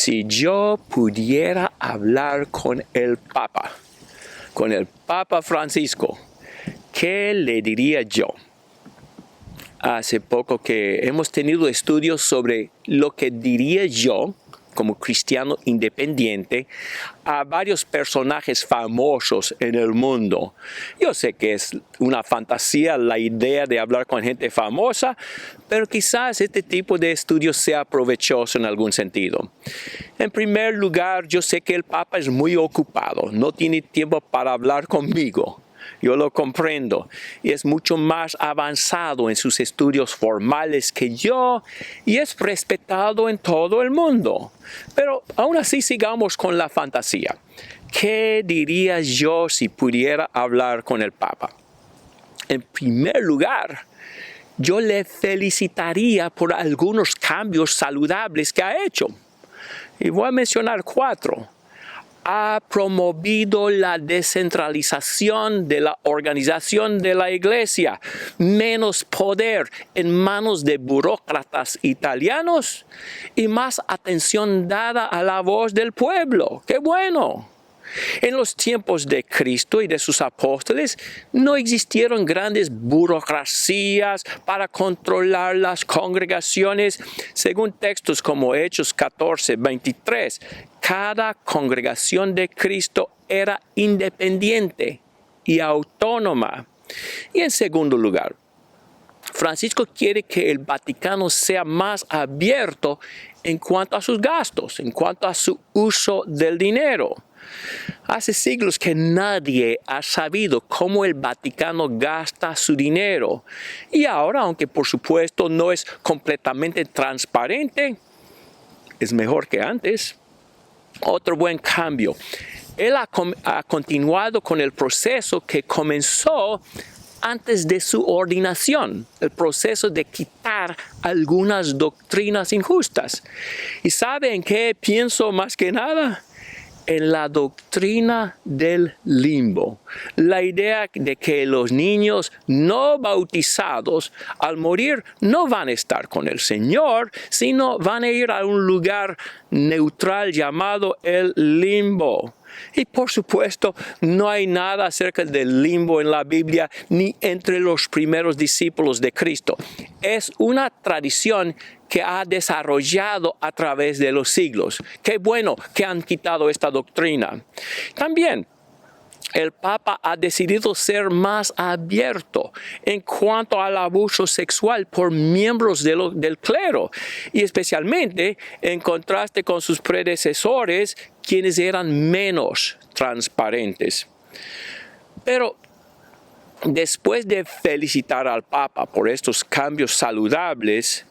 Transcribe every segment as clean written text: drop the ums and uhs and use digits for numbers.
Si yo pudiera hablar con el Papa Francisco, ¿qué le diría yo? Hace poco que hemos tenido estudios sobre lo que diría yo, como cristiano independiente, a varios personajes famosos en el mundo. Yo sé que es una fantasía la idea de hablar con gente famosa, pero quizás este tipo de estudios sea provechoso en algún sentido. En primer lugar, yo sé que el Papa es muy ocupado, no tiene tiempo para hablar conmigo. Yo lo comprendo y es mucho más avanzado en sus estudios formales que yo y es respetado en todo el mundo. Pero aún así sigamos con la fantasía. ¿Qué diría yo si pudiera hablar con el Papa? En primer lugar, yo le felicitaría por algunos cambios saludables que ha hecho. Y voy a mencionar 4. Ha promovido la descentralización de la organización de la Iglesia, menos poder en manos de burócratas italianos y más atención dada a la voz del pueblo. ¡Qué bueno! En los tiempos de Cristo y de sus apóstoles no existieron grandes burocracias para controlar las congregaciones. Según textos como Hechos 14:23, cada congregación de Cristo era independiente y autónoma. Y en segundo lugar, Francisco quiere que el Vaticano sea más abierto en cuanto a sus gastos, en cuanto a su uso del dinero. Hace siglos que nadie ha sabido cómo el Vaticano gasta su dinero. Y ahora, aunque por supuesto no es completamente transparente, es mejor que antes. Otro buen cambio. Él ha continuado con el proceso que comenzó antes de su ordenación, el proceso de quitar algunas doctrinas injustas. ¿Y sabe en qué pienso más que nada? En la doctrina del limbo, la idea de que los niños no bautizados al morir no van a estar con el Señor, sino van a ir a un lugar neutral llamado el limbo. Y por supuesto, no hay nada acerca del limbo en la Biblia ni entre los primeros discípulos de Cristo. Es una tradición que ha desarrollado a través de los siglos. Qué bueno que han quitado esta doctrina. También, el Papa ha decidido ser más abierto en cuanto al abuso sexual por miembros del clero y especialmente en contraste con sus predecesores, quienes eran menos transparentes. Pero después de felicitar al Papa por estos cambios saludables,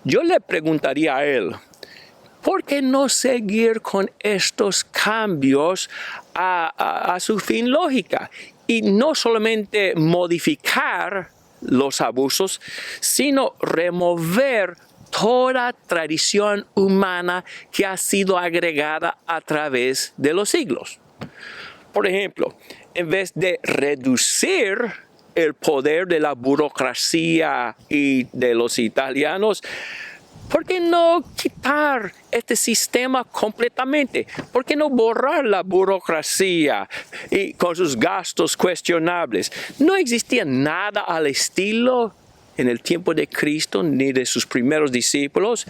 yo le preguntaría a él, ¿por qué no seguir con estos cambios a su fin lógica? Y no solamente modificar los abusos, sino remover toda tradición humana que ha sido agregada a través de los siglos. Por ejemplo, en vez de reducir el poder de la burocracia y de los italianos, ¿por qué no quitar este sistema completamente? ¿Por qué no borrar la burocracia y con sus gastos cuestionables? No existía nada al estilo en el tiempo de Cristo ni de sus primeros discípulos.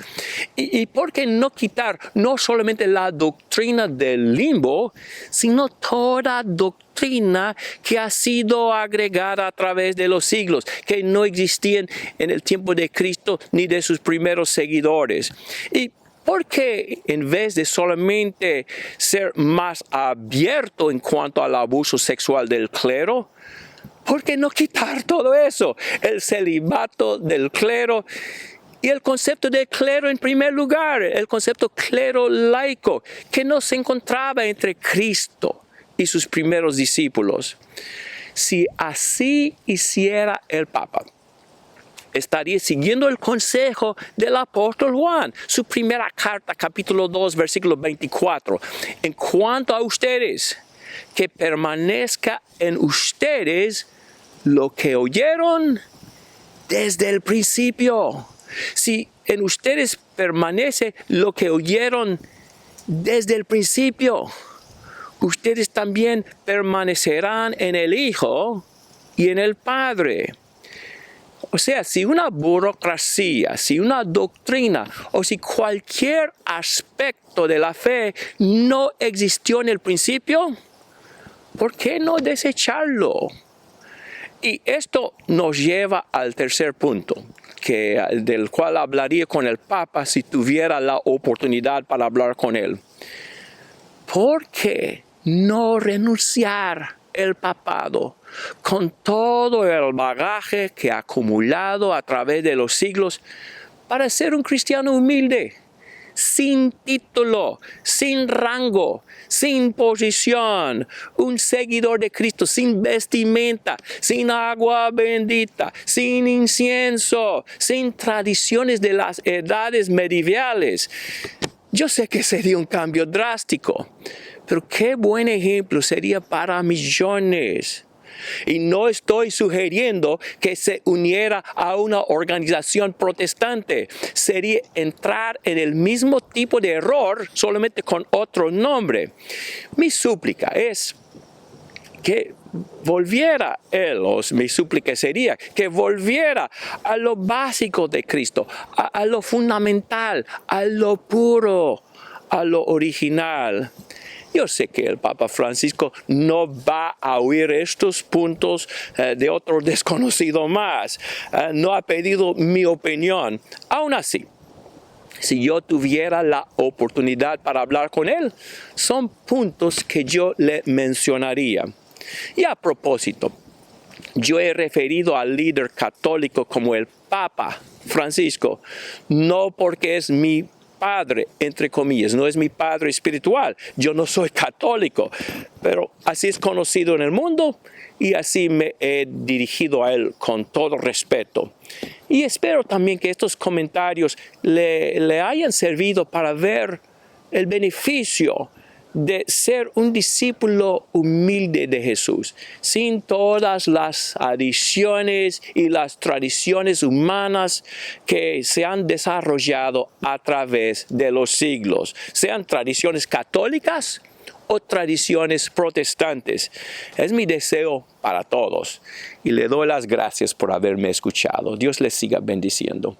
¿Y por qué no quitar no solamente la doctrina del limbo, sino toda doctrina que ha sido agregada a través de los siglos, que no existían en el tiempo de Cristo ni de sus primeros seguidores? ¿Y por qué en vez de solamente ser más abierto en cuanto al abuso sexual del clero, ¿por qué no quitar todo eso? El celibato del clero y el concepto de clero en primer lugar, el concepto clero laico, que no se encontraba entre Cristo y sus primeros discípulos. Si así hiciera el Papa, estaría siguiendo el consejo del apóstol Juan, su primera carta, capítulo 2, versículo 24. En cuanto a ustedes, que permanezca en ustedes lo que oyeron desde el principio. Si en ustedes permanece lo que oyeron desde el principio. Ustedes también permanecerán en el Hijo y en el Padre. O sea, si una burocracia, si una doctrina o si cualquier aspecto de la fe no existió en el principio, ¿por qué no desecharlo? Y esto nos lleva al tercer punto, del cual hablaría con el Papa si tuviera la oportunidad para hablar con él. ¿Por qué no renunciar el papado con todo el bagaje que ha acumulado a través de los siglos para ser un cristiano humilde, sin título, sin rango, sin posición, un seguidor de Cristo, sin vestimenta, sin agua bendita, sin incienso, sin tradiciones de las edades medievales? Yo sé que sería un cambio drástico, pero qué buen ejemplo sería para millones. Y no estoy sugiriendo que se uniera a una organización protestante. Sería entrar en el mismo tipo de error, solamente con otro nombre. Mi súplica es que volviera él, o mi súplica sería que volviera a lo básico de Cristo, a lo fundamental, a lo puro, a lo original. Yo sé que el Papa Francisco no va a oír estos puntos de otro desconocido más. No ha pedido mi opinión. Aún así, si yo tuviera la oportunidad para hablar con él, son puntos que yo le mencionaría. Y a propósito, yo he referido al líder católico como el Papa Francisco, no porque es mi padre, entre comillas, no es mi padre espiritual. Yo no soy católico, pero así es conocido en el mundo y así me he dirigido a él con todo respeto. Y espero también que estos comentarios le hayan servido para ver el beneficio de ser un discípulo humilde de Jesús, sin todas las adiciones y las tradiciones humanas que se han desarrollado a través de los siglos, sean tradiciones católicas o tradiciones protestantes. Es mi deseo para todos y le doy las gracias por haberme escuchado. Dios les siga bendiciendo.